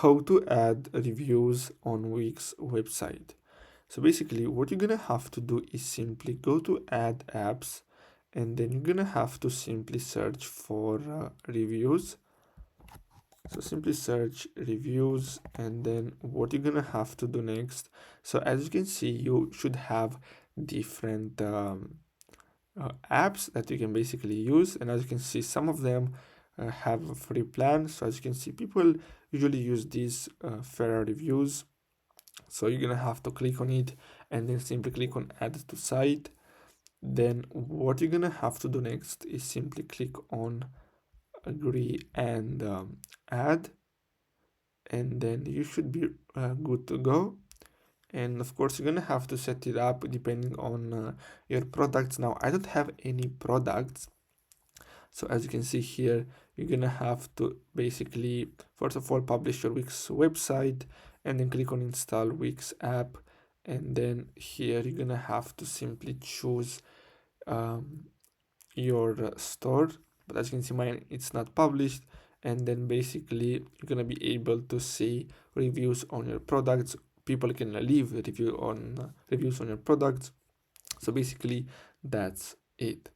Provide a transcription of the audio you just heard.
how to add reviews on Wix website. So basically what you're gonna have to do is simply go to add apps, and then you're gonna have to simply search for reviews. So simply search reviews, and then what you're gonna have to do next. So as you can see, you should have different apps that you can basically use, and as you can see, some of them have a free plan. So as you can see, people usually use these fair reviews. So you're gonna have to click on it, and then simply click on add to site. Then what you're gonna have to do next is simply click on agree and add, and then you should be good to go. And of course you're gonna have to set it up depending on your products. Now I don't have any products, so as you can see here, you're gonna have to basically first of all publish your Wix website, and then click on install Wix app, and then here you're gonna have to simply choose um, your store. But as you can see, mine it's not published, and then basically you're gonna be able to see reviews on your products. People can leave reviews on your products. So basically that's it.